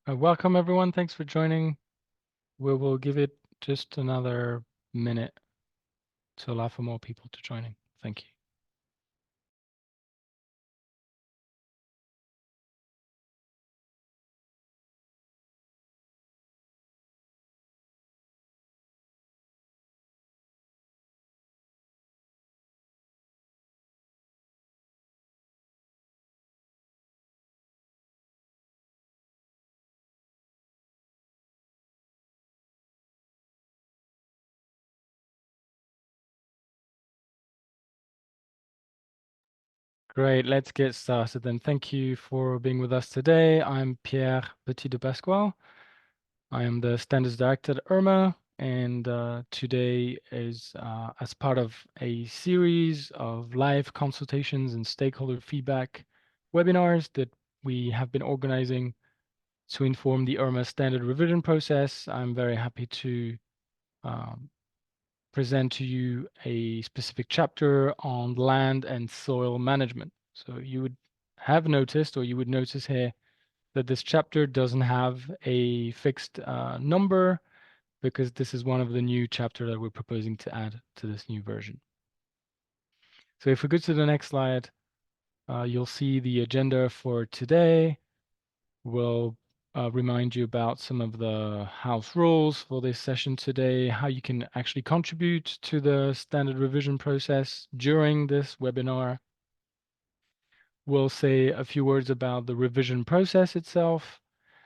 Welcome, everyone. Thanks for joining. We will give it just another minute to allow for more people to join in. Thank you. Great. Let's get started then. Thank you for being with us today. I'm Pierre Petit de Pasquale. I am the Standards Director at IRMA, and today is as part of a series of live consultations and stakeholder feedback webinars that we have been organizing to inform the IRMA standard revision process. I'm very happy to um, present to you a specific chapter on land and soil management. So you would have noticed, or you would notice here, that this chapter doesn't have a fixed number because this is one of the new chapter that we're proposing to add to this new version. So if we go to the next slide, you'll see the agenda for today. We'll remind you about some of the house rules for this session today, how you can actually contribute to the standard revision process during this webinar. We'll say a few words about the revision process itself,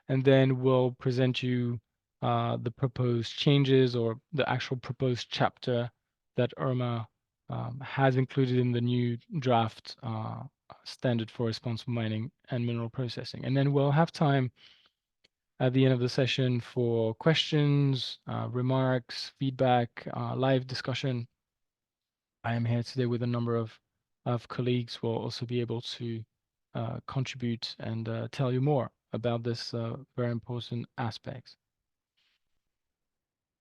and then we'll present you the proposed changes or the actual proposed chapter that IRMA has included in the new draft standard for responsible mining and mineral processing. And then we'll have time at the end of the session for questions, remarks, feedback, live discussion. I am here today with a number of colleagues who will also be able to contribute and tell you more about this very important aspect.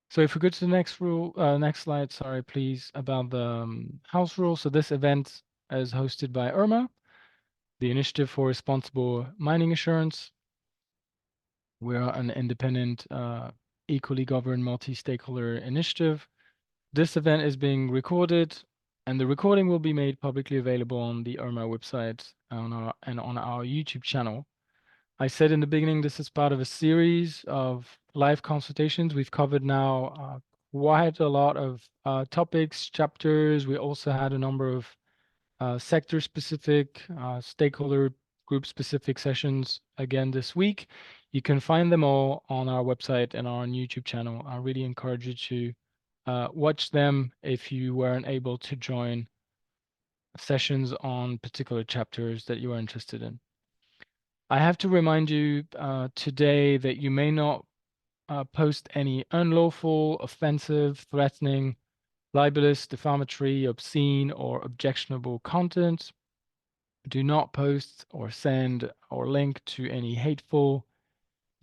So if we go to the next slide, sorry, please, about the house rule. So this event is hosted by IRMA, the Initiative for Responsible Mining Assurance. We are an independent, equally governed multi-stakeholder initiative. This event is being recorded, and the recording will be made publicly available on the IRMA website and on our YouTube channel. I said in the beginning, this is part of a series of live consultations. We've covered now quite a lot of topics, chapters. We also had a number of sector-specific, stakeholder group-specific sessions again this week. You can find them all on our website and our YouTube channel. I really encourage you to watch them if you weren't able to join sessions on particular chapters that you are interested in. I have to remind you today that you may not post any unlawful, offensive, threatening, libelous, defamatory, obscene, or objectionable content. Do not post or send or link to any hateful,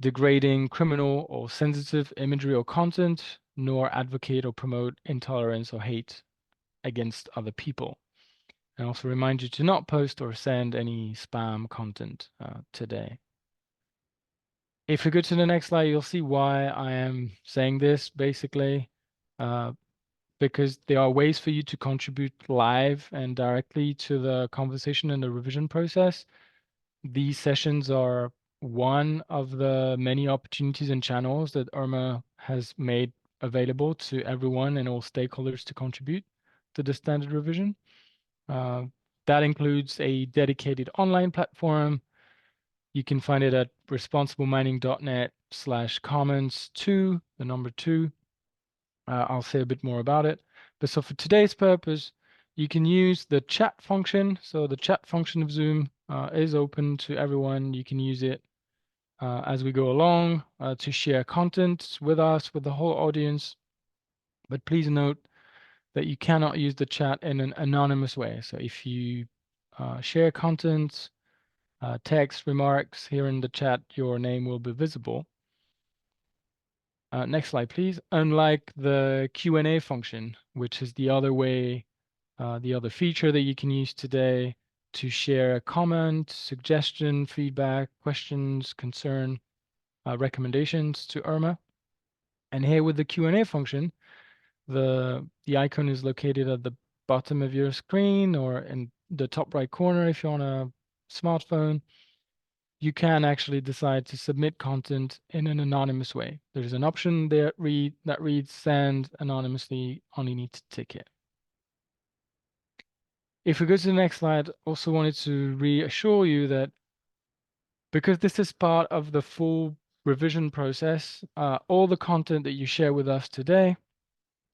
degrading, criminal, or sensitive imagery or content, nor advocate or promote intolerance or hate against other people. I also remind you to not post or send any spam content today. If we go to the next slide, you'll see why I am saying this, basically, because there are ways for you to contribute live and directly to the conversation and the revision process. These sessions are one of the many opportunities and channels that IRMA has made available to everyone and all stakeholders to contribute to the standard revision. That includes a dedicated online platform. You can find it at responsiblemining.net/comments2, the number 2. I'll say a bit more about it. But so for today's purpose, you can use the chat function. So the chat function of Zoom is open to everyone. You can use it as we go along to share content with us, with the whole audience. But please note that you cannot use the chat in an anonymous way. So if you share content, text, remarks here in the chat, your name will be visible. Next slide, please. Unlike the Q&A function, which is the other way, the other feature that you can use today to share a comment, suggestion, feedback, questions, concern, recommendations to IRMA. And here with the Q&A function, the icon is located at the bottom of your screen or in the top right corner if you're on a smartphone. You can actually decide to submit content in an anonymous way. There's an option there that reads send anonymously, only need to tick it. If we go to the next slide, also wanted to reassure you that because this is part of the full revision process, all the content that you share with us today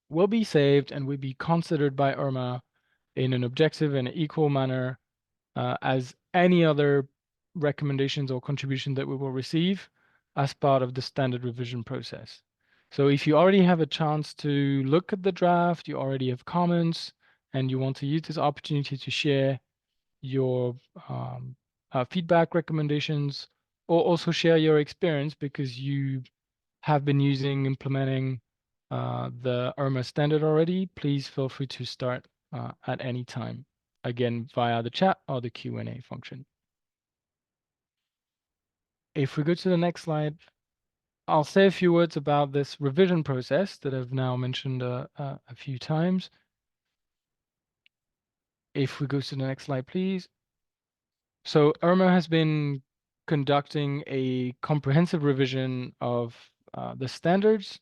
will be saved and will be considered by IRMA in an objective and equal manner as any other recommendations or contribution that we will receive as part of the standard revision process. So if you already have a chance to look at the draft, you already have comments, and you want to use this opportunity to share your feedback recommendations, or also share your experience because you have been implementing the IRMA standard already, please feel free to start at any time, again, via the chat or the Q&A function. If we go to the next slide, I'll say a few words about this revision process that I've now mentioned a few times. If we go to the next slide, please. So IRMA has been conducting a comprehensive revision of the standards.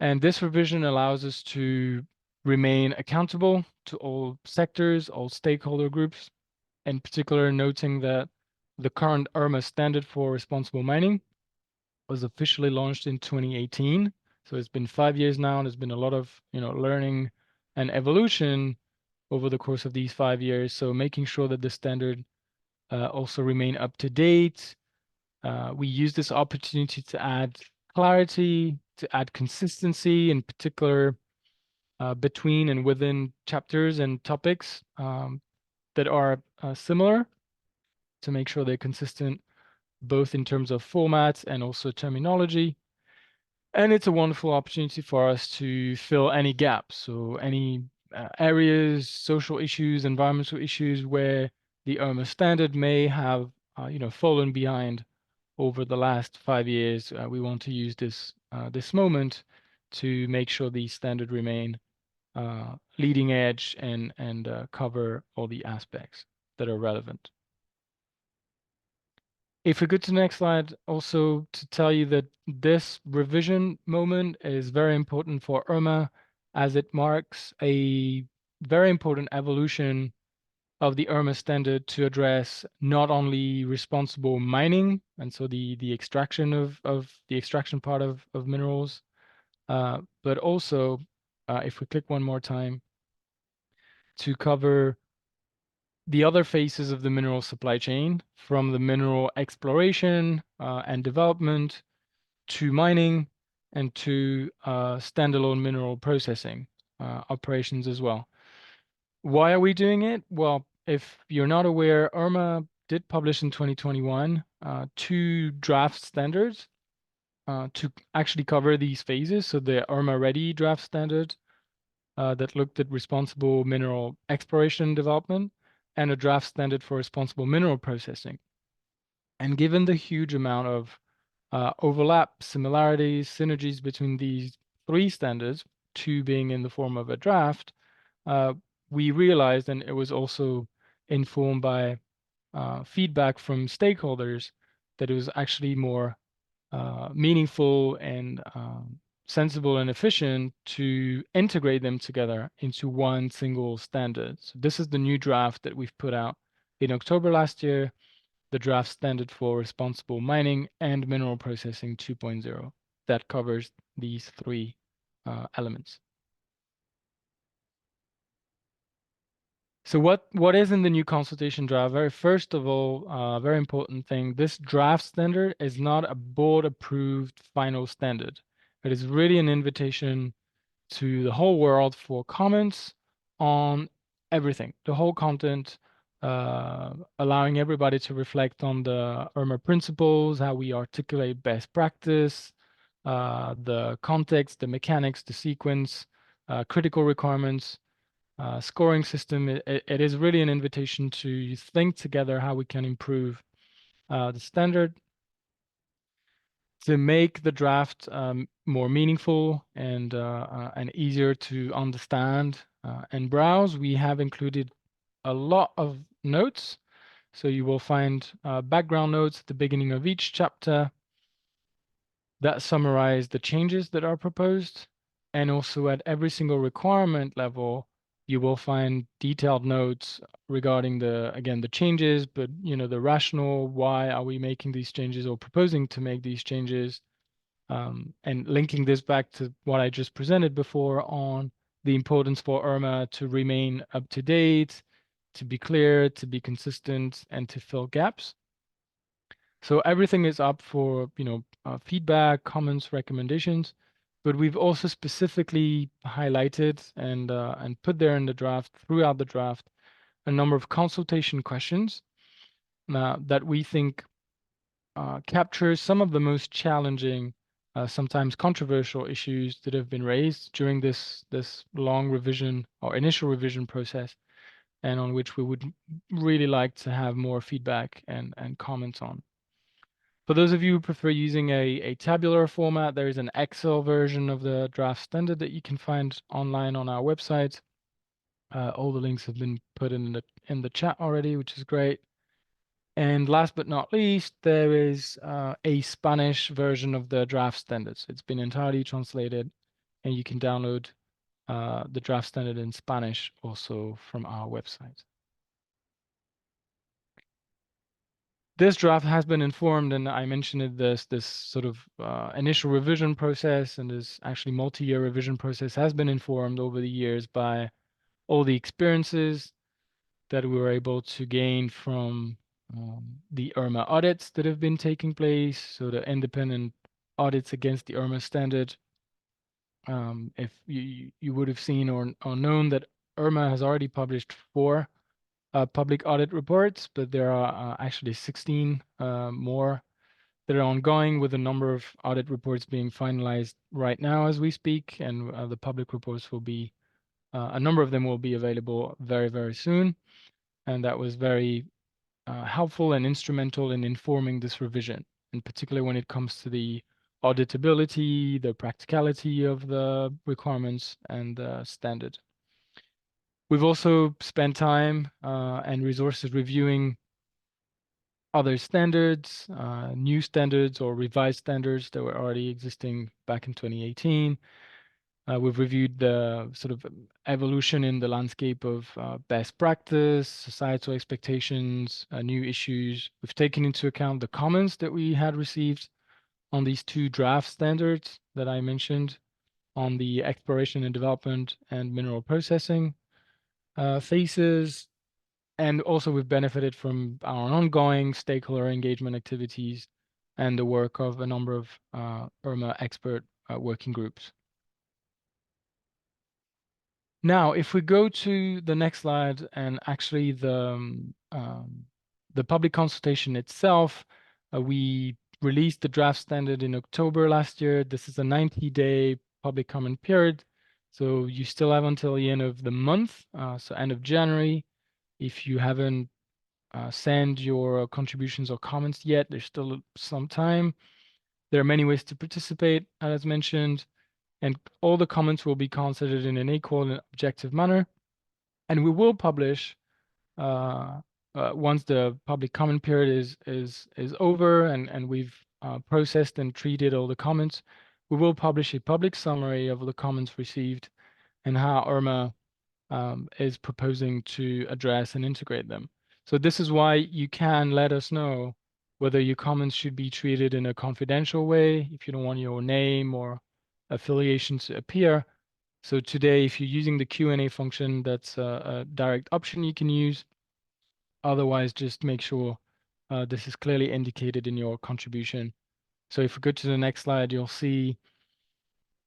And this revision allows us to remain accountable to all sectors, all stakeholder groups, in particular noting that the current IRMA standard for responsible mining was officially launched in 2018. So it's been 5 years now, and there's been a lot of learning and evolution over the course of these 5 years. So making sure that the standard also remain up to date. We use this opportunity to add clarity, to add consistency, in particular between and within chapters and topics that are similar, to make sure they're consistent both in terms of formats and also terminology. And it's a wonderful opportunity for us to fill any gaps. So any areas, social issues, environmental issues where the IRMA standard may have fallen behind over the last 5 years. We want to use this moment to make sure the standard remain leading edge and cover all the aspects that are relevant. If we go to the next slide, also to tell you that this revision moment is very important for IRMA as it marks a very important evolution of the IRMA standard to address not only responsible mining, and so the extraction of the extraction part of minerals, but also, if we click one more time, to cover the other phases of the mineral supply chain, from the mineral exploration and development to mining and to standalone mineral processing operations as well. Why are we doing it? Well, if you're not aware, IRMA did publish in 2021 2 draft standards to actually cover these phases. So the IRMA Ready draft standard that looked at responsible mineral exploration and development, and a draft standard for responsible mineral processing. And given the huge amount of overlap, similarities, synergies between these 3 standards, 2 being in the form of a draft, we realized, and it was also informed by feedback from stakeholders, that it was actually more meaningful and sensible and efficient to integrate them together into one single standard. So this is the new draft that we've put out in October last year, the draft standard for responsible mining and mineral processing 2.0 that covers these 3 elements. So what is in the new consultation draft? First of all, very important thing, this draft standard is not a board-approved final standard. It is really an invitation to the whole world for comments on everything, the whole content, allowing everybody to reflect on the IRMA principles, how we articulate best practice, the context, the mechanics, the sequence, critical requirements, scoring system. It is really an invitation to think together how we can improve the standard. To make the draft more meaningful and easier to understand and browse, we have included a lot of notes. So you will find background notes at the beginning of each chapter that summarize the changes that are proposed. And also at every single requirement level, you will find detailed notes regarding again, the changes, but the rationale, why are we making these changes or proposing to make these changes? And linking this back to what I just presented before on the importance for IRMA to remain up to date, to be clear, to be consistent, and to fill gaps. So everything is up for feedback, comments, recommendations, but we've also specifically highlighted and put there in the draft, throughout the draft, a number of consultation questions that we think captures some of the most challenging, sometimes controversial issues that have been raised during this long revision or initial revision process, and on which we would really like to have more feedback and comments on. For those of you who prefer using a tabular format, there is an Excel version of the draft standard that you can find online on our website. All the links have been put in the chat already, which is great. And last but not least, there is a Spanish version of the draft standards. It's been entirely translated, and you can download the draft standard in Spanish also from our website. This draft has been informed, and I mentioned it, this sort of initial revision process, and this actually multi-year revision process has been informed over the years by all the experiences that we were able to gain from the IRMA audits that have been taking place, so the independent audits against the IRMA standard. If you would have seen or known that IRMA has already published 4 public audit reports, but there are actually 16 more that are ongoing, with a number of audit reports being finalized right now as we speak, and the public reports will be, a number of them will be available very, very soon. And that was very helpful and instrumental in informing this revision, in particular when it comes to the auditability, the practicality of the requirements and the standard. We've also spent time and resources reviewing other standards, new standards or revised standards that were already existing back in 2018. We've reviewed the sort of evolution in the landscape of best practice, societal expectations, new issues. We've taken into account the comments that we had received on these 2 draft standards that I mentioned on the exploration and development and mineral processing phases. And also we've benefited from our ongoing stakeholder engagement activities and the work of a number of IRMA expert working groups. Now, if we go to the next slide, and actually the public consultation itself, we released the draft standard in October last year. This is a 90-day public comment period, so you still have until the end of the month, so end of January. If you haven't sent your contributions or comments yet, there's still some time. There are many ways to participate, as mentioned, and all the comments will be considered in an equal and objective manner. And we will publish once the public comment period is over and we've processed and treated all the comments. We will publish a public summary of the comments received and how IRMA is proposing to address and integrate them. So this is why you can let us know whether your comments should be treated in a confidential way, if you don't want your name or affiliation to appear. So today, if you're using the Q&A function, that's a direct option you can use. Otherwise, just make sure this is clearly indicated in your contribution. So if we go to the next slide, you'll see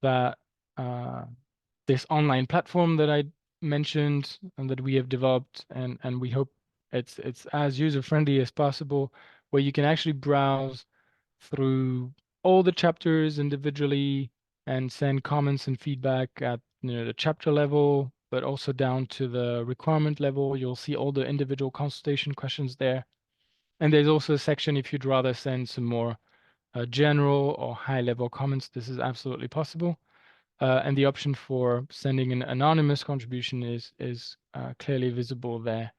that this online platform that I mentioned and that we have developed, and we hope it's as user-friendly as possible, where you can actually browse through all the chapters individually and send comments and feedback at the chapter level, but also down to the requirement level. You'll see all the individual consultation questions there. And there's also a section if you'd rather send some more general or high-level comments, this is absolutely possible. And the option for sending an anonymous contribution is clearly visible there.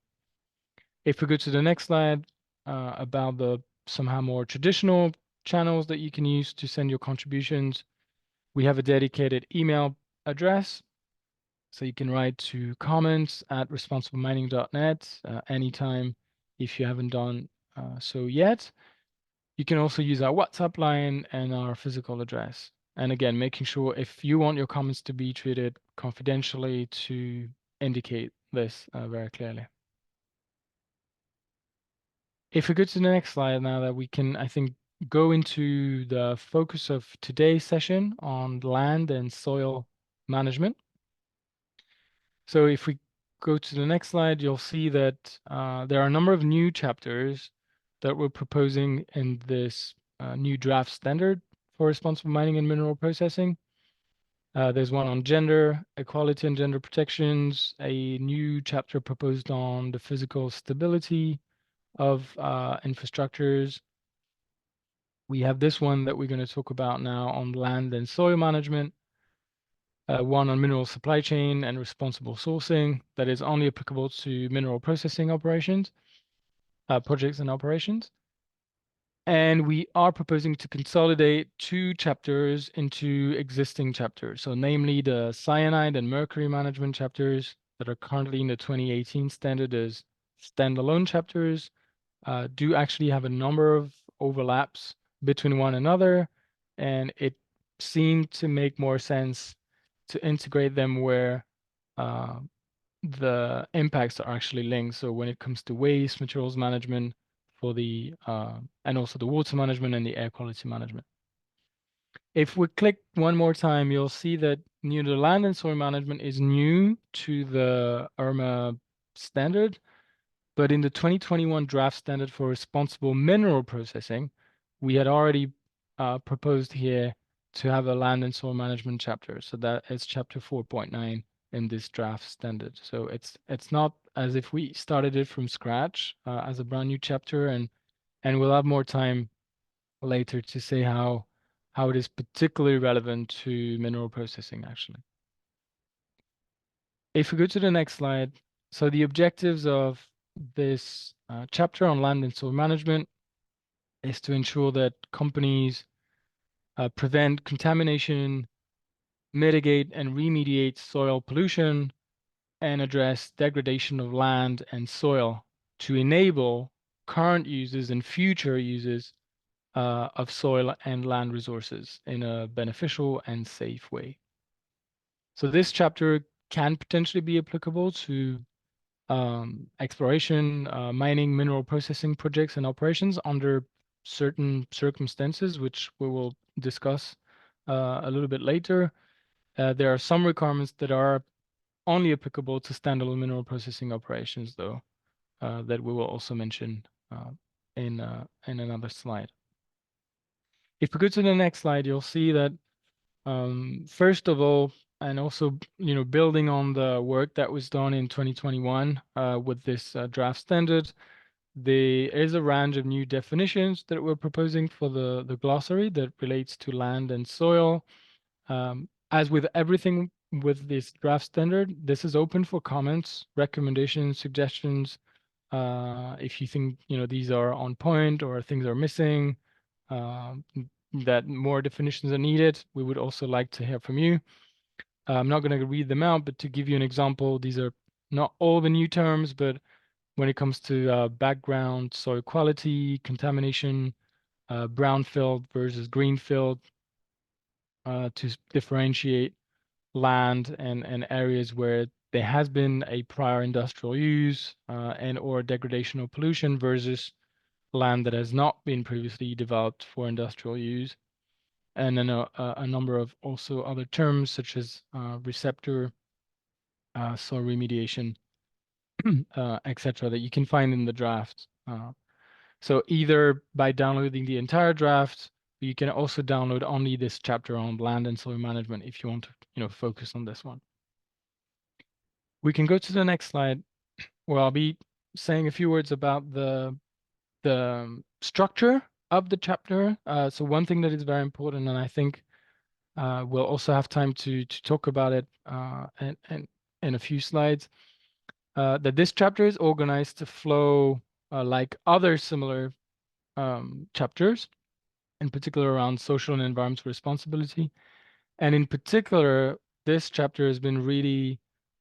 If we go to the next slide about the somehow more traditional channels that you can use to send your contributions, we have a dedicated email address. So you can write to comments@responsiblemining.net anytime if you haven't done so yet. You can also use our WhatsApp line and our physical address. And again, making sure if you want your comments to be treated confidentially to indicate this very clearly. If we go to the next slide now that we can, I think, go into the focus of today's session on land and soil management. So if we go to the next slide, you'll see that there are a number of new chapters that we're proposing in this new draft standard for responsible mining and mineral processing. There's one on gender, equality and gender protections, a new chapter proposed on the physical stability of infrastructures. We have this one that we're going to talk about now on land and soil management, one on mineral supply chain and responsible sourcing that is only applicable to mineral processing operations, projects and operations. And we are proposing to consolidate two chapters into existing chapters. So namely the cyanide and mercury management chapters that are currently in the 2018 standard as standalone chapters do actually have a number of overlaps between one another. And it seemed to make more sense to integrate them where the impacts are actually linked. So when it comes to waste materials management for the and also the water management and the air quality management. If we click one more time, you'll see that the land and soil management is new to the IRMA standard, but in the 2021 draft standard for responsible mineral processing, we had already proposed here to have a land and soil management chapter. So that is chapter 4.9 in this draft standard. So it's not as if we started it from scratch as a brand new chapter, and we'll have more time later to say how it is particularly relevant to mineral processing actually. If we go to the next slide, so the objectives of this chapter on land and soil management is to ensure that companies prevent contamination, mitigate and remediate soil pollution, and address degradation of land and soil to enable current uses and future uses of soil and land resources in a beneficial and safe way. So this chapter can potentially be applicable to exploration, mining, mineral processing projects and operations under certain circumstances, which we will discuss a little bit later. There are some requirements that are only applicable to standalone mineral processing operations, though, that we will also mention in another slide. If we go to the next slide, you'll see that first of all, and also building on the work that was done in 2021 with this draft standard, there is a range of new definitions that we're proposing for the glossary that relates to land and soil. As with everything with this draft standard, this is open for comments, recommendations, suggestions. If you think these are on point or things are missing, that more definitions are needed, we would also like to hear from you. I'm not going to read them out, but to give you an example, these are not all the new terms, but when it comes to background, soil quality, contamination, brownfield versus greenfield, to differentiate land and areas where there has been a prior industrial use and or degradation or pollution versus land that has not been previously developed for industrial use. And then a number of also other terms such as receptor, soil remediation, etc., that you can find in the draft. So either by downloading the entire draft, you can also download only this chapter on land and soil management if you want to focus on this one. We can go to the next slide where I'll be saying a few words about the structure of the chapter. So one thing that is very important, and I think we'll also have time to talk about it and in a few slides, that this chapter is organized to flow like other similar chapters, in particular around social and environmental responsibility. And in particular, this chapter has been really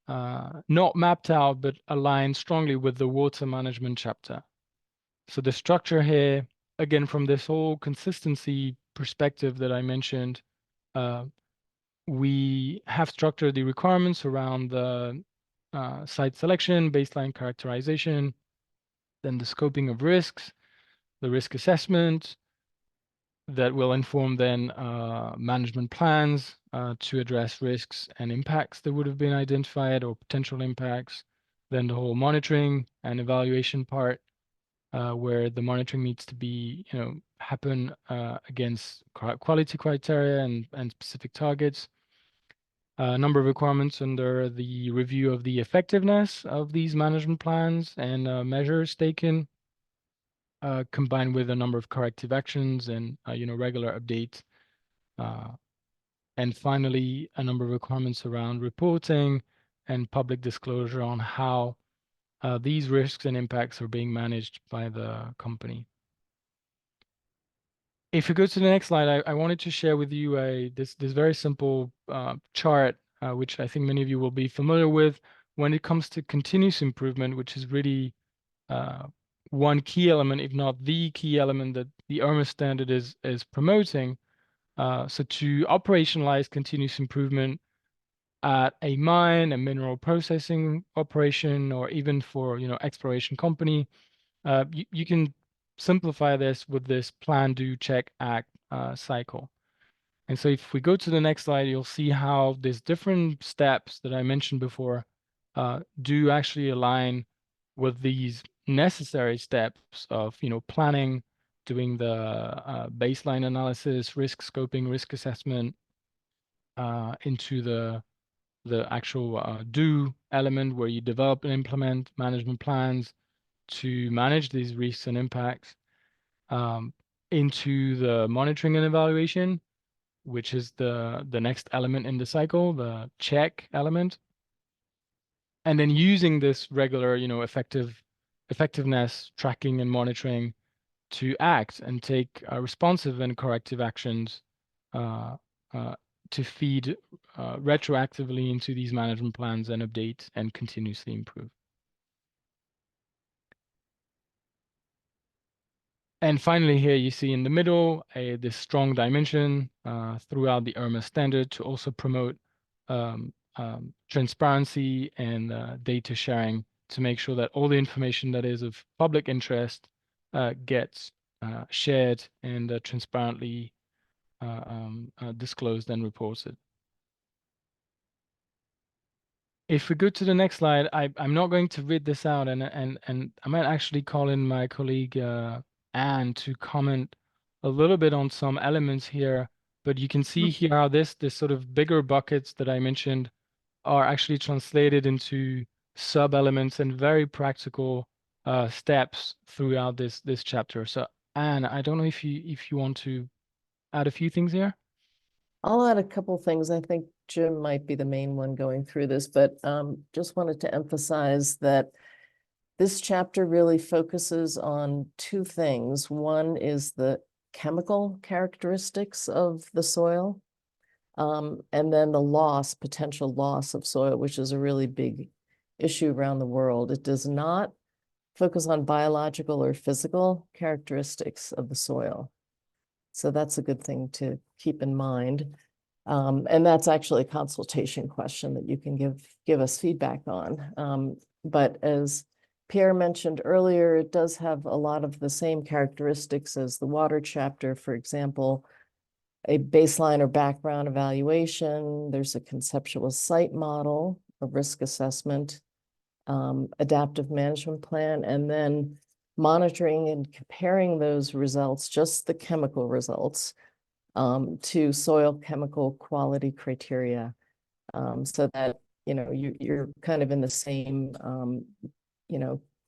not mapped out, but aligned strongly with the water management chapter. So the structure here, again, from this whole consistency perspective that I mentioned, we have structured the requirements around the site selection, baseline characterization, then the scoping of risks, the risk assessment that will inform then management plans to address risks and impacts that would have been identified or potential impacts, then the whole monitoring and evaluation part, where the monitoring needs to be, happen against quality criteria and specific targets. A number of requirements under the review of the effectiveness of these management plans and measures taken, combined with a number of corrective actions and regular updates. And finally, a number of requirements around reporting and public disclosure on how these risks and impacts are being managed by the company. If you go to the next slide, I wanted to share with you this very simple chart, which I think many of you will be familiar with when it comes to continuous improvement, which is really one key element, if not the key element that the IRMA standard is promoting. So to operationalize continuous improvement at a mine, a mineral processing operation, or even for exploration company, you can simplify this with this plan, do, check, act cycle. And so if we go to the next slide, you'll see how these different steps that I mentioned before do actually align with these necessary steps of planning, doing the baseline analysis, risk scoping, risk assessment, into the actual do element where you develop and implement management plans to manage these risks and impacts, into the monitoring and evaluation, which is the next element in the cycle, the check element. And then using this regular, effectiveness tracking and monitoring to act and take responsive and corrective actions uh, to feed retroactively into these management plans and update and continuously improve. And finally, here you see in the middle this strong dimension throughout the IRMA standard to also promote transparency and data sharing to make sure that all the information that is of public interest gets shared and transparently disclosed and reported. If we go to the next slide, I'm not going to read this out, and I might actually call in my colleague Anne to comment a little bit on some elements here. But you can see here how this sort of bigger buckets that I mentioned are actually translated into sub-elements and very practical steps throughout this chapter. So Anne, I don't know if you want to add a few things here. I'll add a couple things. I think Jim might be the main one going through this, but just wanted to emphasize that this chapter really focuses on two things. One is the chemical characteristics of the soil, and then the potential loss of soil, which is a really big issue around the world. It does not focus on biological or physical characteristics of the soil. So that's a good thing to keep in mind. And that's actually a consultation question that you can give us feedback on. But as Pierre mentioned earlier, it does have a lot of the same characteristics as the water chapter. For example, a baseline or background evaluation. There's a conceptual site model, a risk assessment, adaptive management plan, and then monitoring and comparing those results, just the chemical results, to soil chemical quality criteria, so that you're kind of in the same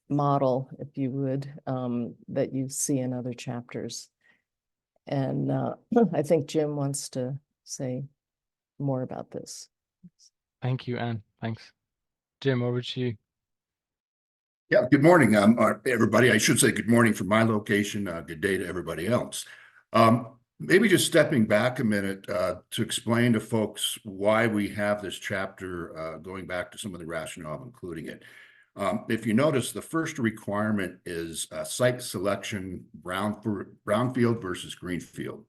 model, if you would, that you see in other chapters. And I think Jim wants to say more about this. Thank you, Anne. Thanks. Jim, over to you. Yeah, good morning, everybody. I should say good morning from my location. Good day to everybody else. Maybe just stepping back a minute to explain to folks why we have this chapter, going back to some of the rationale of including it. If you notice, the first requirement is site selection, brownfield versus greenfield.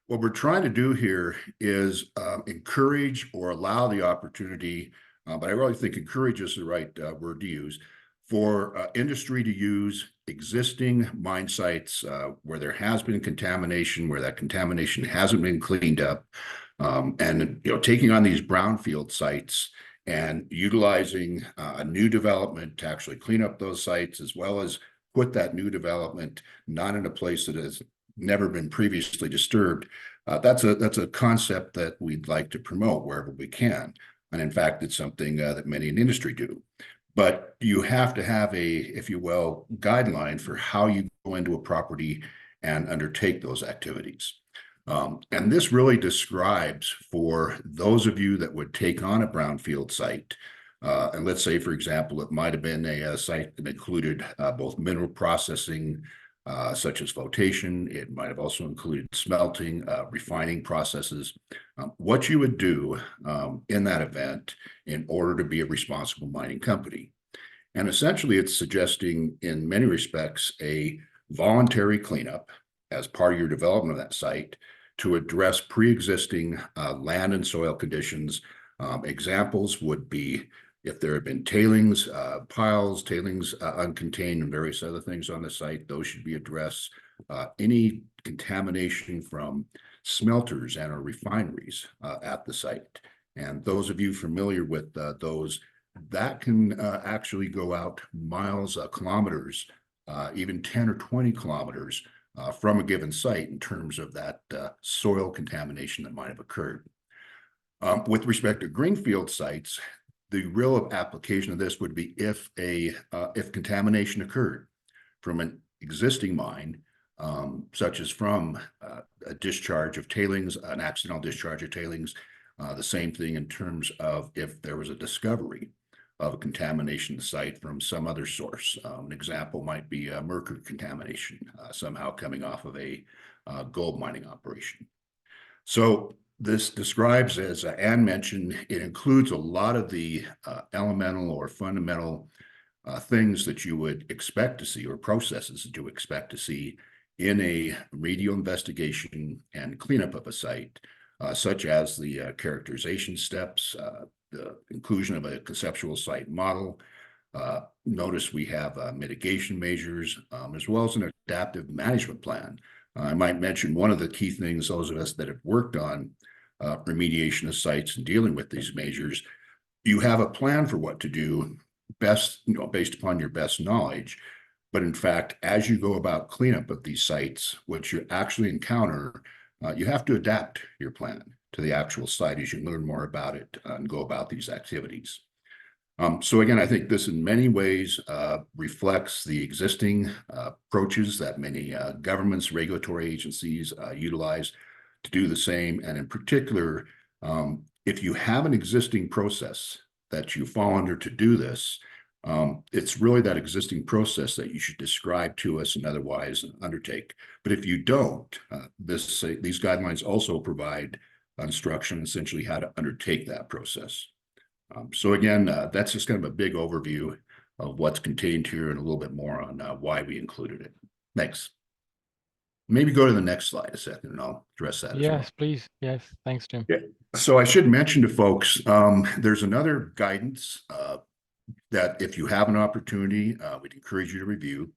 What we're trying to do here is encourage or allow the opportunity, but I really think encourage is the right word to use, for industry to use existing mine sites where there has been contamination, where that contamination hasn't been cleaned up, and taking on these brownfield sites and utilizing a new development to actually clean up those sites, as well as put that new development not in a place that has never been previously disturbed. That's a concept that we'd like to promote wherever we can. And in fact, it's something that many in industry do. But you have to have a, if you will, guideline for how you go into a property and undertake those activities. And this really describes for those of you that would take on a brownfield site, and let's say, for example, it might have been a site that included both mineral processing, such as flotation. It might have also included smelting, refining processes. What you would do in that event in order to be a responsible mining company. And essentially, it's suggesting, in many respects, a voluntary cleanup as part of your development of that site to address pre-existing land and soil conditions. Examples would be if there have been tailings piles, tailings uncontained, and various other things on the site, those should be addressed. Any contamination from smelters and or refineries at the site. And those of you familiar with those, that can actually go out miles, kilometers, even 10 or 20 kilometers from a given site in terms of that soil contamination that might have occurred. With respect to greenfield sites, the real application of this would be if contamination occurred from an existing mine, such as from a discharge of tailings, an accidental discharge of tailings. The same thing in terms of if there was a discovery of a contamination site from some other source. An example might be mercury contamination, somehow coming off of a gold mining operation. So this describes, as Anne mentioned, it includes a lot of the elemental or fundamental things that you would expect to see, or processes that you expect to see in a remedial investigation and cleanup of a site, such as the characterization steps, the inclusion of a conceptual site model. Notice we have mitigation measures, as well as an adaptive management plan. I might mention one of the key things, those of us that have worked on remediation of sites and dealing with these measures, you have a plan for what to do best, based upon your best knowledge. But in fact, as you go about cleanup of these sites, what you actually encounter, you have to adapt your plan to the actual site as you learn more about it and go about these activities. So again, I think this in many ways reflects the existing approaches that many governments, regulatory agencies utilize to do the same. And in particular, if you have an existing process that you fall under to do this, it's really that existing process that you should describe to us and otherwise undertake. But if you don't, these guidelines also provide instruction essentially how to undertake that process. So again, that's just kind of a big overview of what's contained here and a little bit more on why we included it. Thanks. Maybe go to the next slide a second and I'll address that as well. Yes, please. Yes, thanks, Jim. Yeah. So I should mention to folks, there's another guidance that if you have an opportunity, we'd encourage you to review.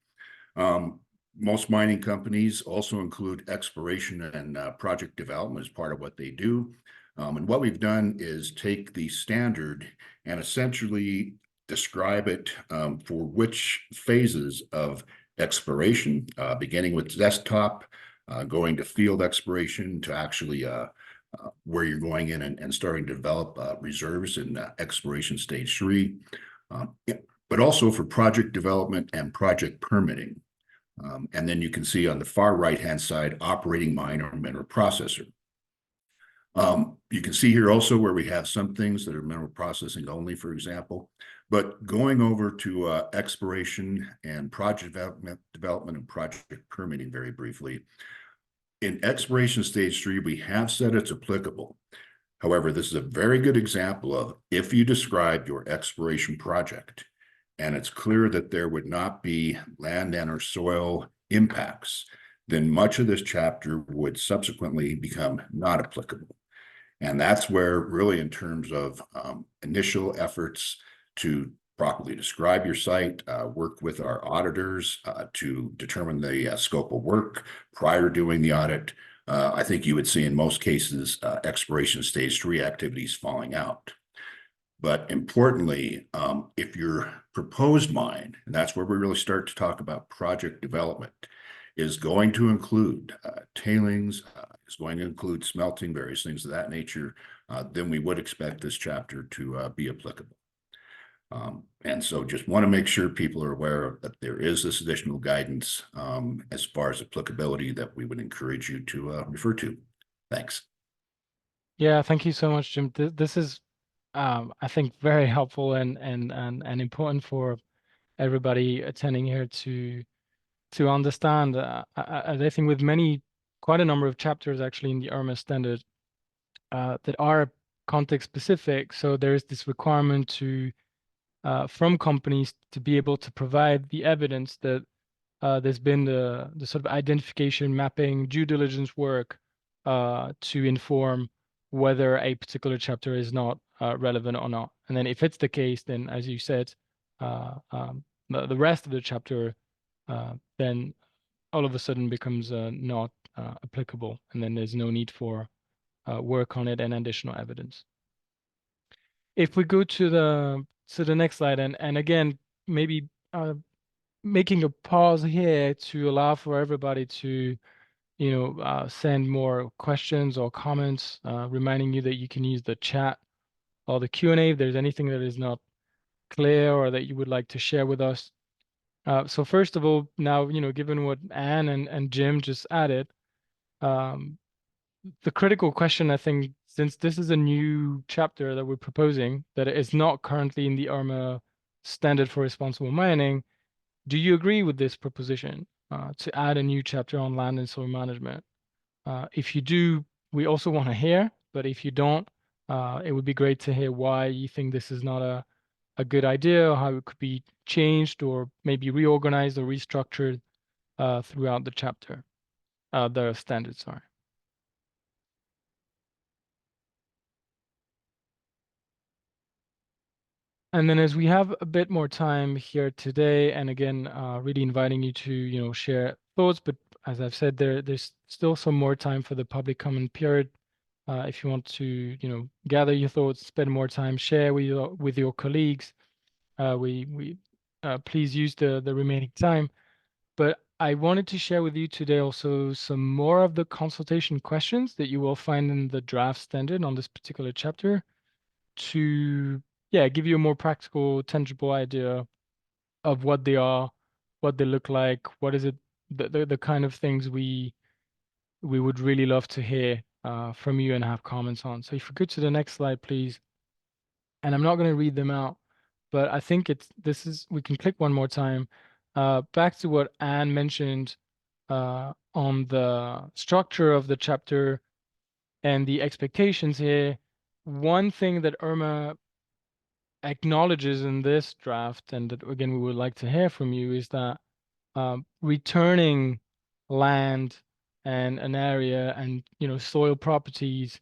Most mining companies also include exploration and project development as part of what they do. And what we've done is take the standard and essentially describe it for which phases of exploration, beginning with desktop, going to field exploration, to actually where you're going in and starting to develop reserves in exploration stage 3, but also for project development and project permitting. And then you can see on the far right-hand side, operating mine or mineral processor. You can see here also where we have some things that are mineral processing only, for example, but going over to exploration and project development and project permitting very briefly. In exploration stage 3, we have said it's applicable. However, this is a very good example of if you describe your exploration project and it's clear that there would not be land and or soil impacts, then much of this chapter would subsequently become not applicable. And that's where really in terms of initial efforts to properly describe your site, work with our auditors to determine the scope of work prior to doing the audit, I think you would see in most cases exploration stage 3 activities falling out. But importantly, if your proposed mine, and that's where we really start to talk about project development, is going to include tailings, is going to include smelting, various things of that nature, then we would expect this chapter to be applicable. And so just want to make sure people are aware that there is this additional guidance as far as applicability that we would encourage you to refer to. Thanks. Yeah, thank you so much, Jim. This is, I think, very helpful and important for everybody attending here to understand. I think with quite a number of chapters actually in the IRMA standard that are context specific. So there is this requirement to from companies to be able to provide the evidence that there's been the sort of identification, mapping, due diligence work to inform whether a particular chapter is not relevant or not. And then if it's the case, then as you said, the rest of the chapter then all of a sudden becomes not applicable, and then there's no need for work on it and additional evidence. If we go to the next slide, and again, maybe making a pause here to allow for everybody to, send more questions or comments, reminding you that you can use the chat or the Q&A if there's anything that is not clear or that you would like to share with us. So first of all, now, given what Anne and Jim just added, the critical question, I think, since this is a new chapter that we're proposing, that is not currently in the IRMA standard for responsible mining, do you agree with this proposition to add a new chapter on land and soil management? If you do, we also want to hear, but if you don't, it would be great to hear why you think this is not a good idea, or how it could be changed or maybe reorganized or restructured throughout the chapter, the standard, sorry. And then as we have a bit more time here today, and again, really inviting you to, share thoughts, but as I've said, there's still some more time for the public comment period. If you want to, gather your thoughts, spend more time, share with your colleagues, please use the remaining time. But I wanted to share with you today also some more of the consultation questions that you will find in the draft standard on this particular chapter to give you a more practical, tangible idea of what they are, what they look like, what is it, the kind of things we would really love to hear from you and have comments on. So if we go to the next slide, please. And I'm not going to read them out, but I think we can click one more time. Back to what Anne mentioned on the structure of the chapter and the expectations here. One thing that IRMA acknowledges in this draft, and that again we would like to hear from you, is that returning land and an area and soil properties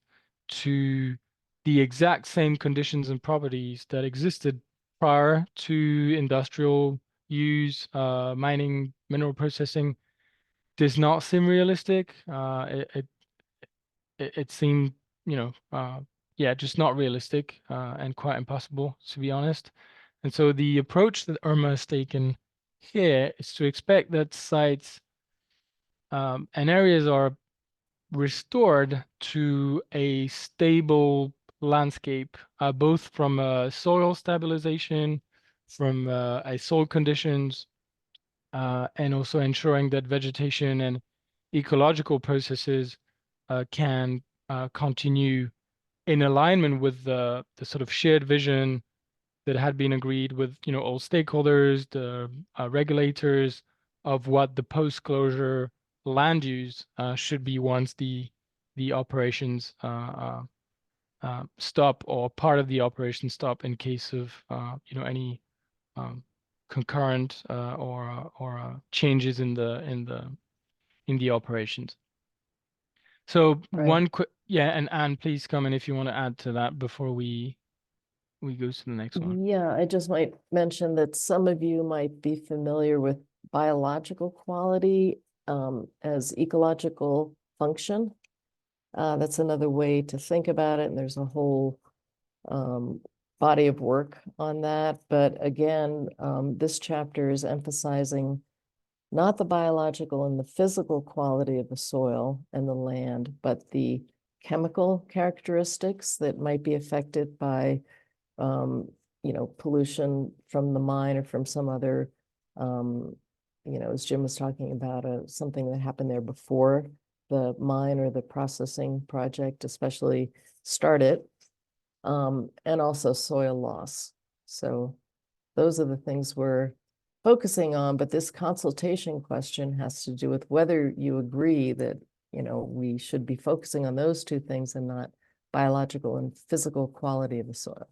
to the exact same conditions and properties that existed prior to industrial use, mining, mineral processing, does not seem realistic. It seemed, just not realistic and quite impossible, to be honest. And so the approach that IRMA has taken here is to expect that sites and areas are restored to a stable landscape, both from soil stabilization, from a soil conditions, and also ensuring that vegetation and ecological processes can continue in alignment with the sort of shared vision that had been agreed with, all stakeholders, the regulators, of what the post-closure land use should be once the operations stop, or part of the operation stop, in case of any concurrent or changes in the operations. So Right. one quick, yeah, and Anne, please come in if you want to add to that before we go to the next one. Yeah, I just might mention that some of you might be familiar with biological quality as ecological function. That's another way to think about it, and there's a whole body of work on that. But again, this chapter is emphasizing not the biological and the physical quality of the soil and the land, but the chemical characteristics that might be affected by pollution from the mine or from some other, as Jim was talking about, something that happened there before the mine or the processing project especially started, and also soil loss. So those are the things we're focusing on, but this consultation question has to do with whether you agree that, we should be focusing on those two things and not biological and physical quality of the soil.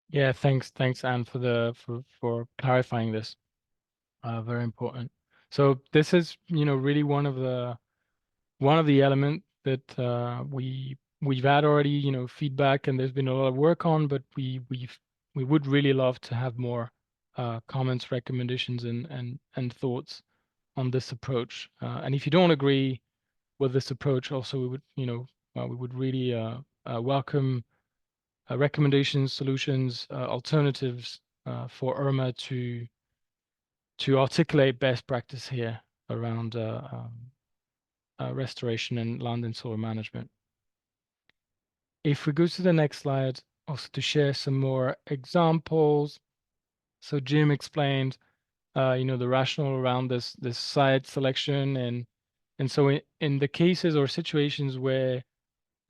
Yeah, thanks, Anne, for clarifying this. Very important. So this is, really one of the element that we've had already, feedback, and there's been a lot of work on, but we would really love to have more comments, recommendations, and thoughts on this approach. And if you don't agree with this approach, also we would really welcome recommendations, solutions, alternatives for IRMA to articulate best practice here around restoration and land and soil management. If we go to the next slide, also to share some more examples. So Jim explained, the rationale around this site selection, and so in the cases or situations where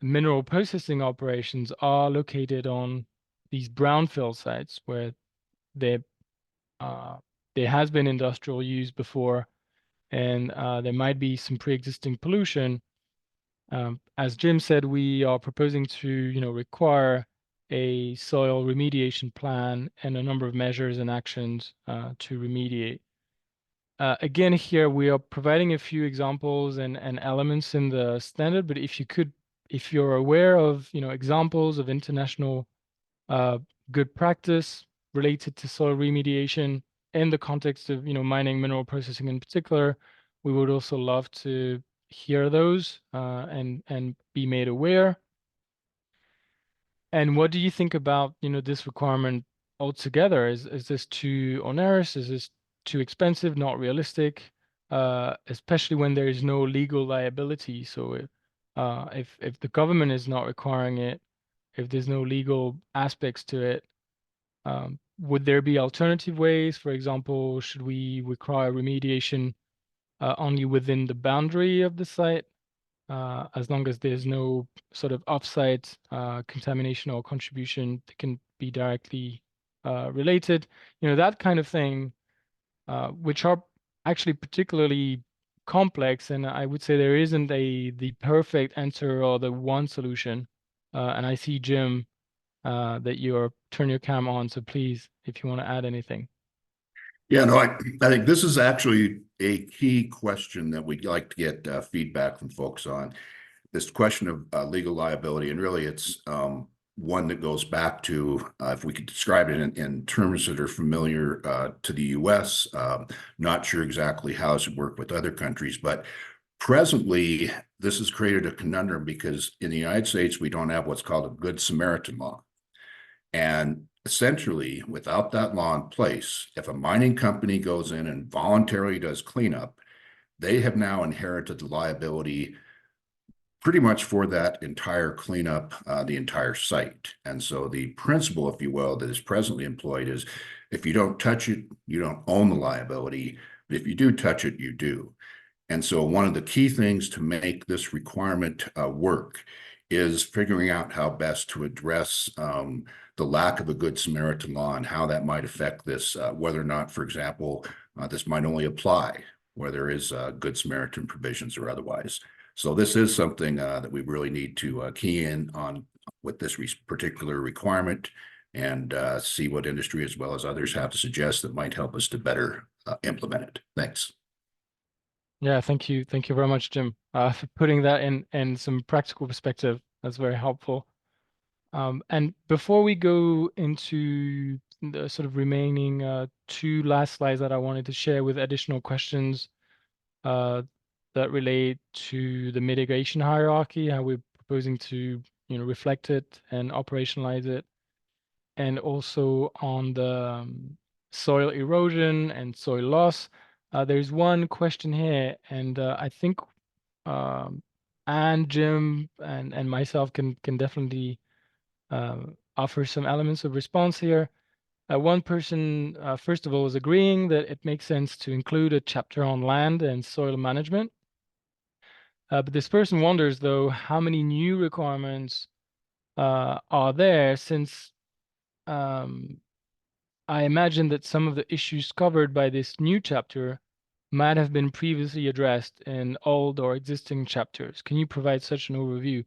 mineral processing operations are located on these brownfield sites where there has been industrial use before, and there might be some pre-existing pollution. As Jim said, we are proposing to, require a soil remediation plan and a number of measures and actions to remediate. Again, here we are providing a few examples and elements in the standard, but if you're aware of, examples of international good practice related to soil remediation in the context of, mining, mineral processing in particular, we would also love to hear those and be made aware. And what do you think about, this requirement altogether? Is this too onerous? Is this too expensive, not realistic? Especially when there is no legal liability. So if the government is not requiring it, if there's no legal aspects to it, would there be alternative ways? For example, should we require remediation only within the boundary of the site, as long as there's no sort of off-site contamination or contribution that can be directly related? That kind of thing, which are actually particularly complex, and I would say there isn't the perfect answer or the one solution. And I see Jim that you're turn your camera on, so please, if you want to add anything. Yeah, no, I think this is actually a key question that we'd like to get feedback from folks on. This question of legal liability, and really it's one that goes back to, if we could describe it in terms that are familiar to the US, not sure exactly how it would work with other countries, but presently this has created a conundrum because in the United States, we don't have what's called a Good Samaritan law. And essentially, without that law in place, if a mining company goes in and voluntarily does cleanup, they have now inherited the liability pretty much for that entire cleanup, the entire site. And so the principle, if you will, that is presently employed is If you don't touch it, you don't own the liability. But if you do touch it, you do. And so one of the key things to make this requirement work is figuring out how best to address the lack of a Good Samaritan law and how that might affect this, whether or not, for example, this might only apply where there is Good Samaritan provisions or otherwise. So this is something that we really need to key in on with this particular requirement and see what industry as well as others have to suggest that might help us to better implement it. Thanks. Yeah, thank you. Thank you very much, Jim, for putting that in some practical perspective. That's very helpful. And before we go into the sort of remaining two last slides that I wanted to share with additional questions that relate to the mitigation hierarchy, how we're proposing to, reflect it and operationalize it, and also on the soil erosion and soil loss. There's one question here, and I think Anne, Jim, and myself can definitely offer some elements of response here. One person, first of all, is agreeing that it makes sense to include a chapter on land and soil management. But this person wonders, though, how many new requirements are there, since I imagine that some of the issues covered by this new chapter might have been previously addressed in old or existing chapters. Can you provide such an overview?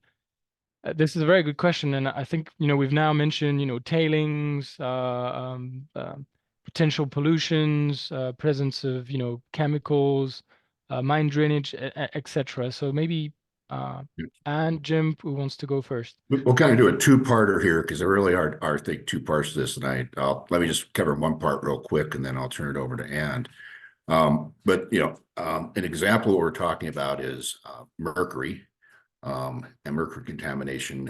This is a very good question, and I think we've now mentioned tailings, potential pollutions, presence of chemicals, mine drainage, etc. So maybe and Jim, who wants to go first? We'll kind of do a two-parter here because there really are I think two parts to this, and let me just cover one part real quick, and then I'll turn it over to Ann. But an example of what we're talking about is mercury and mercury contamination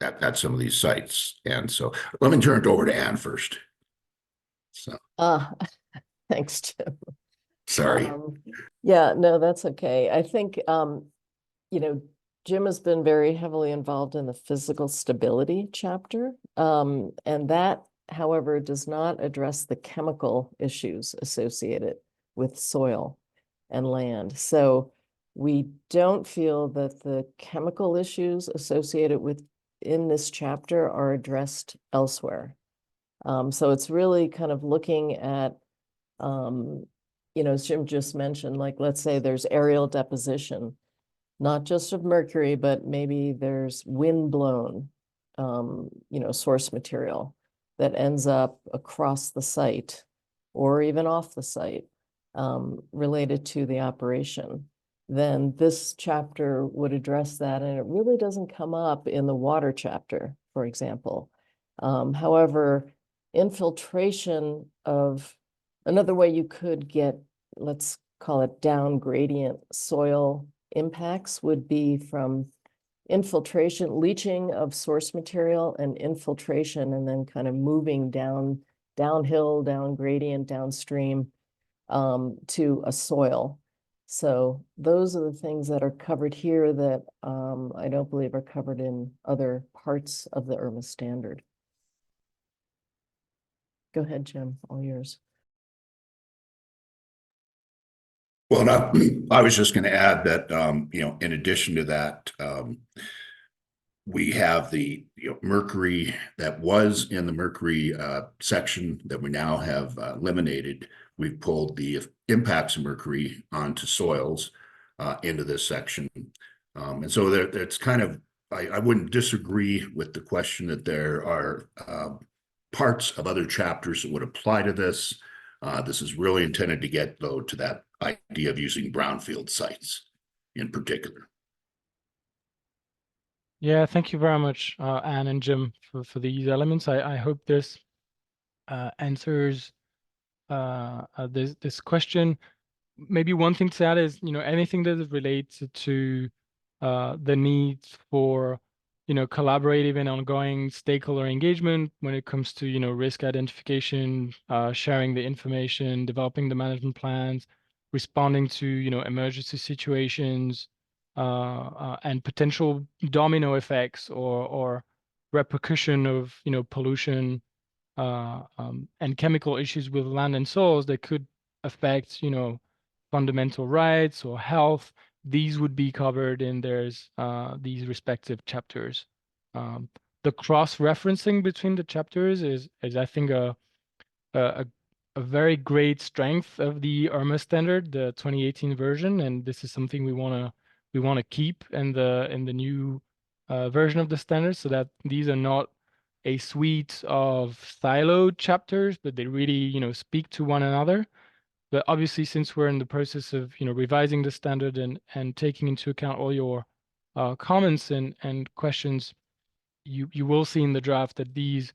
at some of these sites. And so let me turn it over to Ann first. So Thanks, Jim. sorry. Yeah, no, that's okay. I think Jim has been very heavily involved in the physical stability chapter, and that, however, does not address the chemical issues associated with soil and land. So we don't feel that the chemical issues associated with in this chapter are addressed elsewhere. So it's really kind of looking at, as Jim just mentioned, like, let's say there's aerial deposition, not just of mercury, but maybe there's wind-blown, source material that ends up across the site or even off the site related to the operation. Then this chapter would address that, and it really doesn't come up in the water chapter, for example. However, infiltration of another way you could get, let's call it down gradient soil impacts, would be from infiltration, leaching of source material and infiltration, and then kind of moving downhill, down gradient, downstream to a soil. So those are the things that are covered here that I don't believe are covered in other parts of the IRMA standard. Go ahead, Jim, all yours. Well, I was just going to add that, in addition to that, we have the mercury that was in the mercury section that we now have eliminated. We've pulled the impacts of mercury onto soils into this section. And so it's kind of, I wouldn't disagree with the question that there are parts of other chapters that would apply to this. This is really intended to get, though, to that idea of using brownfield sites in particular. Yeah, thank you very much, Anne and Jim, for these elements. I hope this answers this question. Maybe one thing to add is, anything that is related to the needs for, collaborative and ongoing stakeholder engagement when it comes to, risk identification, sharing the information, developing the management plans, responding to, emergency situations, and potential domino effects or repercussion of, pollution and chemical issues with land and soils that could affect, fundamental rights or health. These would be covered in these respective chapters. The cross-referencing between the chapters is I think a very great strength of the IRMA standard, the 2018 version, and this is something we want to keep in the new version of the standard, so that these are not a suite of siloed chapters, but they really speak to one another. But obviously, since we're in the process of revising the standard and taking into account all your comments and questions, you will see in the draft that these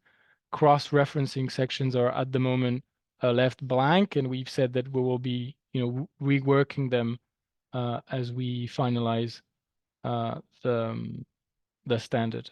cross-referencing sections are at the moment left blank, and we've said that we will be reworking them as we finalize the standard.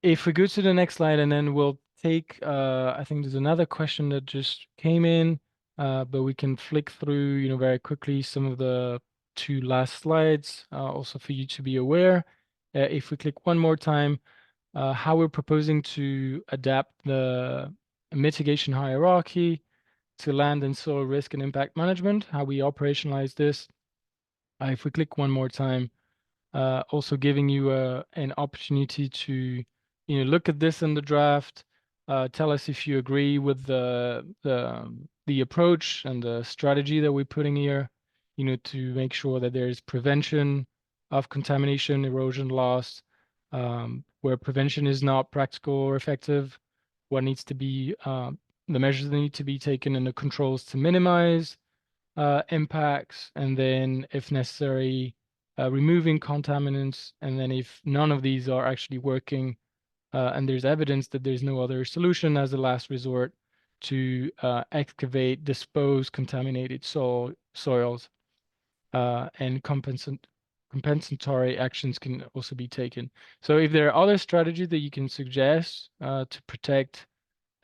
If we go to the next slide, and then we'll take, I think there's another question that just came in, but we can flick through, very quickly some of the two last slides, also for you to be aware. If we click one more time, how we're proposing to adapt the mitigation hierarchy to land and soil risk and impact management, how we operationalize this. If we click one more time, also giving you an opportunity to look at this in the draft, tell us if you agree with the approach and the strategy that we're putting here, to make sure that there's prevention of contamination, erosion, loss, where prevention is not practical or effective, what needs to be the measures that need to be taken and the controls to minimize impacts, and then if necessary, removing contaminants, and then if none of these are actually working and there's evidence that there's no other solution, as a last resort, to excavate, dispose contaminated soils, and compensatory actions can also be taken. So if there are other strategies that you can suggest to protect,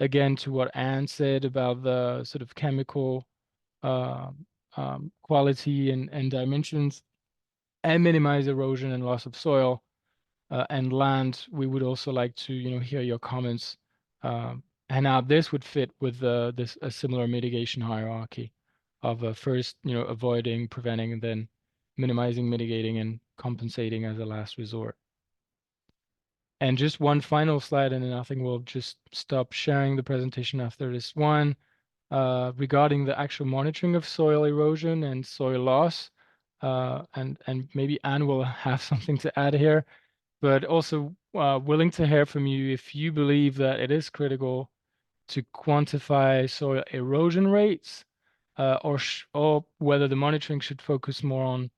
again, to what Anne said about the sort of chemical quality and dimensions, and minimize erosion and loss of soil and land, we would also like to hear your comments, and how this would fit with a similar mitigation hierarchy of first avoiding, preventing, and then minimizing, mitigating, and compensating as a last resort. And just one final slide, and then I think we'll just stop sharing the presentation after this one. Regarding the actual monitoring of soil erosion and soil loss, and maybe Anne will have something to add here, but also willing to hear from you if you believe that it is critical to quantify soil erosion rates, or whether the monitoring should focus more on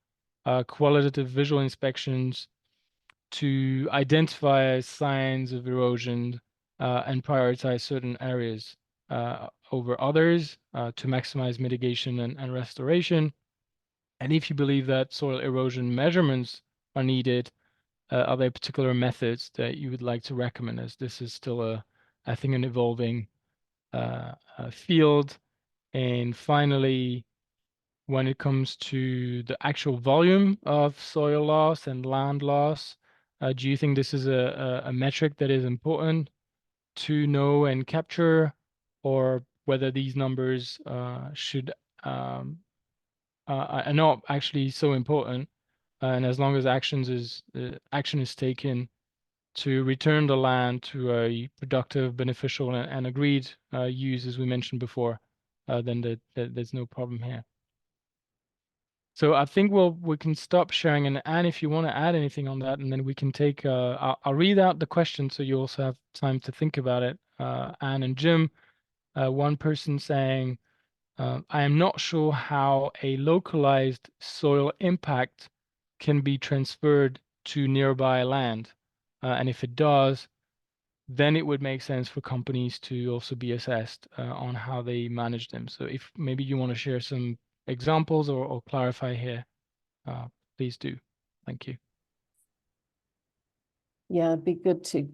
qualitative visual inspections to identify signs of erosion and prioritize certain areas over others to maximize mitigation and restoration. And if you believe that soil erosion measurements are needed, are there particular methods that you would like to recommend, as this is still I think, an evolving field? And finally, when it comes to the actual volume of soil loss and land loss, do you think this is a metric that is important to know and capture, or whether these numbers should are not actually so important, and as long as action is taken to return the land to a productive, beneficial, and agreed use, as we mentioned before, then there's no problem here. So I think we can stop sharing, and Anne, if you want to add anything on that, and then we can take, I'll read out the question so you also have time to think about it. Anne and Jim, one person saying, I am not sure how a localized soil impact can be transferred to nearby land. And if it does, then it would make sense for companies to also be assessed on how they manage them. So if maybe you want to share some examples or clarify here, please do. Thank you. Yeah, it'd be good to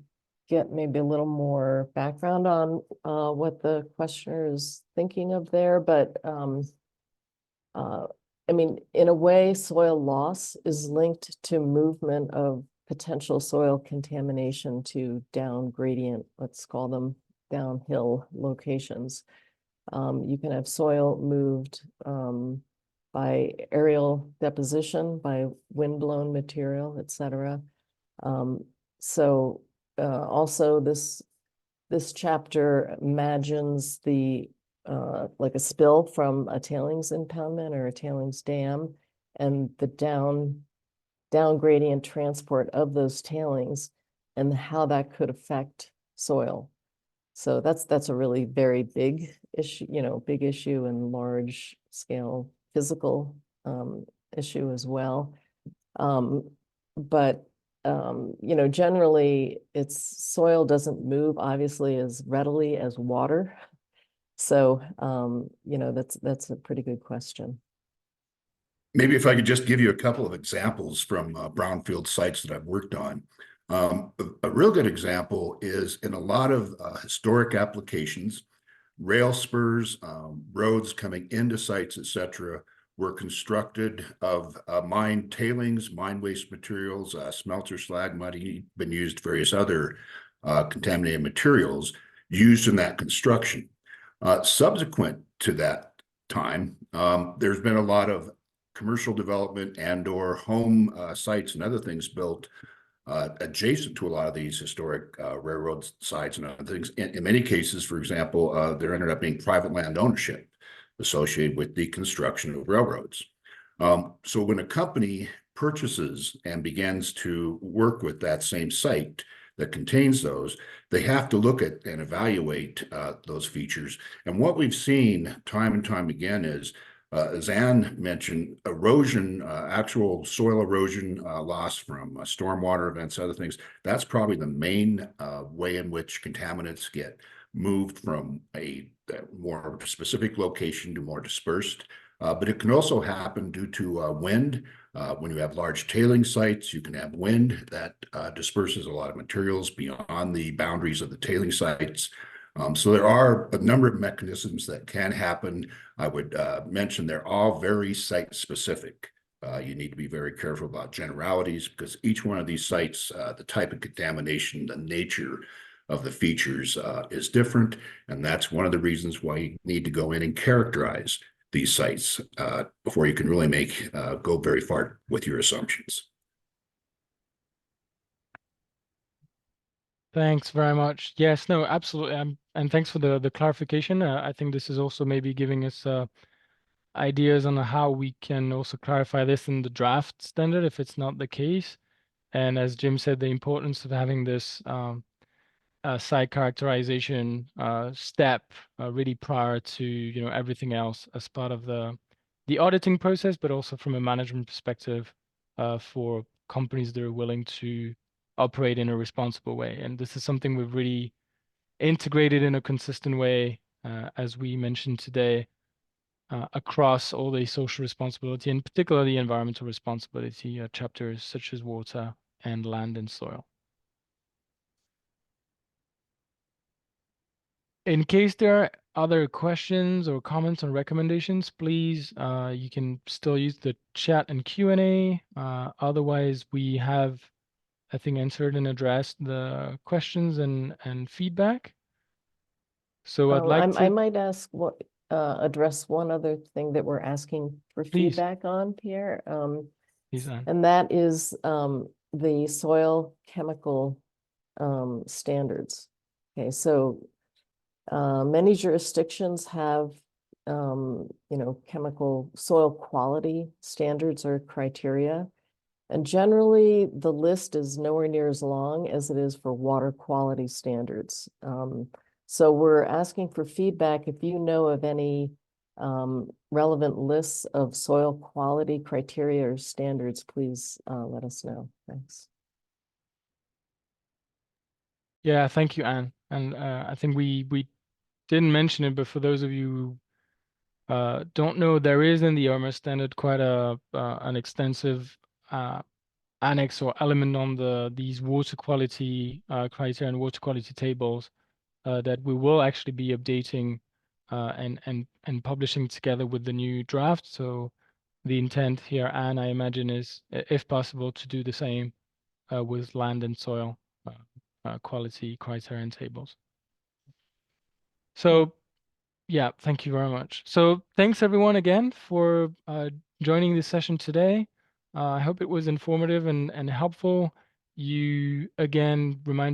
get maybe a little more background on what the questioner is thinking of there, but I mean, in a way, soil loss is linked to movement of potential soil contamination to down gradient, let's call them downhill locations. You can have soil moved by aerial deposition, by windblown material, etc. So also this chapter imagines the like a spill from a tailings impoundment or a tailings dam, and the down gradient transport of those tailings and how that could affect soil. So that's a really very big issue, big issue and large scale physical issue as well. But generally soil doesn't move obviously as readily as water. So that's a pretty good question. Maybe if I could just give you a couple of examples from brownfield sites that I've worked on. A real good example is in a lot of historic applications, rail spurs, roads coming into sites, etc., were constructed of mined tailings, mine waste materials, smelter slag, might have been used, various other contaminated materials used in that construction. Subsequent to that time, there's been a lot of commercial development and/or home sites and other things built adjacent to a lot of these historic railroad sites and other things. In many cases, for example, there ended up being private land ownership associated with the construction of railroads. So when a company purchases and begins to work with that same site that contains those, they have to look at and evaluate those features. And what we've seen time and time again is, as Anne mentioned, erosion, actual soil erosion loss from stormwater events, other things, that's probably the main way in which contaminants get moved from a more specific location to more dispersed. But it can also happen due to wind. When you have large tailing sites, you can have wind that disperses a lot of materials beyond the boundaries of the tailing sites. So there are a number of mechanisms that can happen. I would mention they're all very site specific. You need to be very careful about generalities because each one of these sites, the type of contamination, the nature of the features is different. And that's one of the reasons why you need to go in and characterize these sites before you can really go very far with your assumptions. Thanks very much. Yes, no, absolutely. And thanks for the clarification. I think this is also maybe giving us ideas on how we can also clarify this in the draft standard if it's not the case. And as Jim said, the importance of having this site characterization step really prior to everything else as part of the auditing process, but also from a management perspective for companies that are willing to operate in a responsible way. And this is something we've really integrated in a consistent way, as we mentioned today, across all the social responsibility and particularly environmental responsibility chapters such as water and land and soil. In case there are other questions or comments or recommendations, please, you can still use the chat and Q&A. Otherwise, we have, I think, answered and addressed the questions and feedback. So I'd like I to might address one other thing that we're asking for Please. feedback on, Pierre. Please, Anne. And that is the soil chemical standards. Okay, so many jurisdictions have chemical soil quality standards or criteria. And generally, the list is nowhere near as long as it is for water quality standards. So we're asking for feedback. If you know of any relevant lists of soil quality criteria or standards, please let us know. Thanks. Yeah, thank you, Anne. And I think we didn't mention it, but for those of you who don't know, there is in the IRMA standard quite an extensive annex or element on these water quality criteria and water quality tables that we will actually be updating and publishing together with the new draft. So the intent here, and I imagine is, if possible, to do the same with land and soil quality criterion tables. So yeah, thank you very much. So thanks everyone again for joining this session today. I hope it was informative and helpful. Remind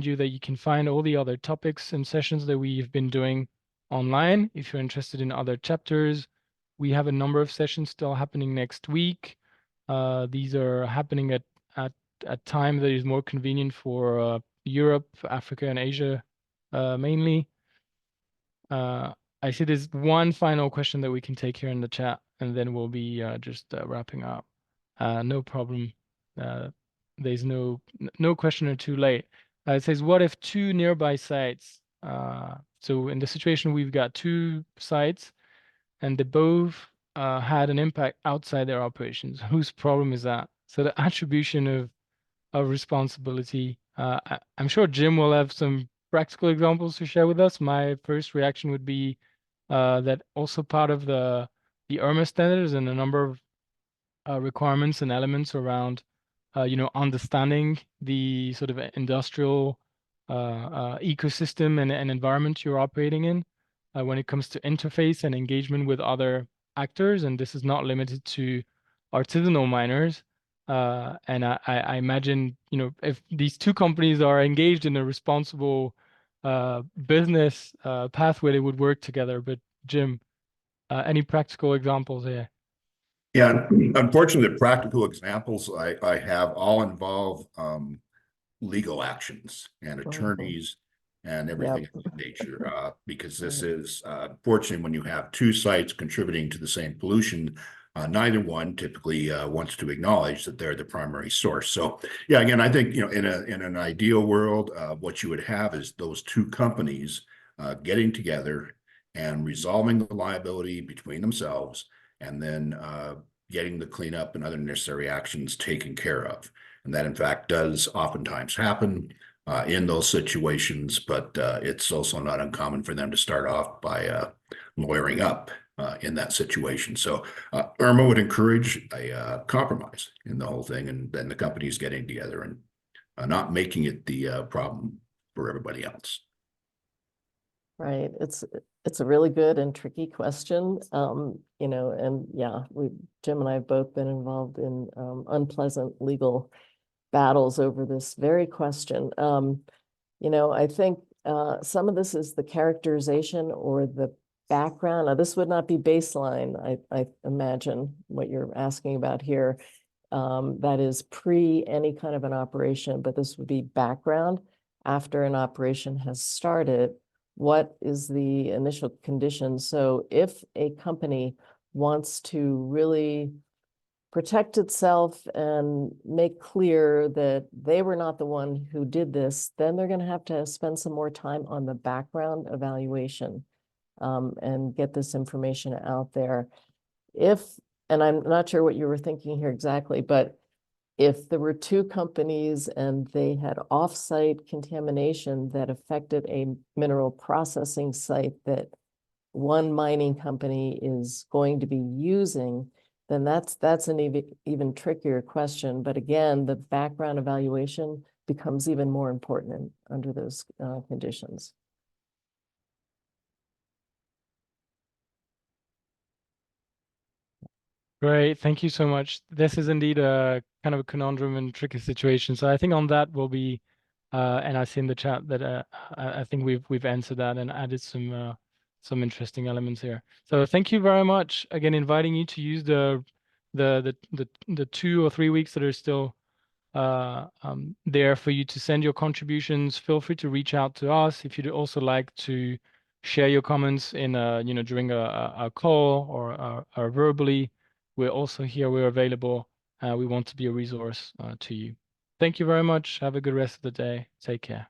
you that you can find all the other topics and sessions that we've been doing online. If you're interested in other chapters, we have a number of sessions still happening next week. These are happening at a time that is more convenient for Europe, Africa, and Asia mainly. I see there's one final question that we can take here in the chat, and then we'll be just wrapping up. No problem. There's no question or too late. It says, what if two nearby sites? So in the situation, we've got two sites, and they both had an impact outside their operations. Whose problem is that? So the attribution of responsibility. I'm sure Jim will have some practical examples to share with us. My first reaction would be that also part of the IRMA standards and a number of requirements and elements around, understanding the sort of industrial ecosystem and environment you're operating in when it comes to interface and engagement with other actors. And this is not limited to artisanal miners. And I imagine, if these two companies are engaged in a responsible business pathway, they would work together. But Jim, any practical examples here? Yeah, unfortunately, the practical examples I have all involve legal actions and attorneys and everything of that nature, because this is, fortunately, when you have two sites contributing to the same pollution, neither one typically wants to acknowledge that they're the primary source. So yeah, again, I think, in an ideal world, what you would have is those two companies getting together and resolving the liability between themselves, and then getting the cleanup and other necessary actions taken care of. And that, in fact, does oftentimes happen in those situations, but it's also not uncommon for them to start off by lawyering up in that situation. So IRMA would encourage a compromise in the whole thing, and then the companies getting together and not making it the problem for everybody else. Right. It's a really good and tricky question. And yeah, Jim and I have both been involved in unpleasant legal battles over this very question. I think some of this is the characterization or the background. Now, this would not be baseline, I imagine, what you're asking about here. That is pre any kind of an operation, but this would be background after an operation has started. What is the initial condition? So if a company wants to really protect itself and make clear that they were not the one who did this, then they're going to have to spend some more time on the background evaluation and get this information out there. And I'm not sure what you were thinking here exactly, but if there were two companies and they had off-site contamination that affected a mineral processing site that one mining company is going to be using, then that's an even trickier question. But again, the background evaluation becomes even more important under those conditions. Great, thank you so much. This is indeed a kind of a conundrum and tricky situation. So I think on that will be, and I see in the chat that I think we've answered that and added some interesting elements here. So thank you very much. Again, inviting you to use the 2 or 3 weeks that are still there for you to send your contributions. Feel free to reach out to us if you'd also like to share your comments in during a call or verbally. We're also here. We're available. We want to be a resource to you. Thank you very much. Have a good rest of the day. Take care.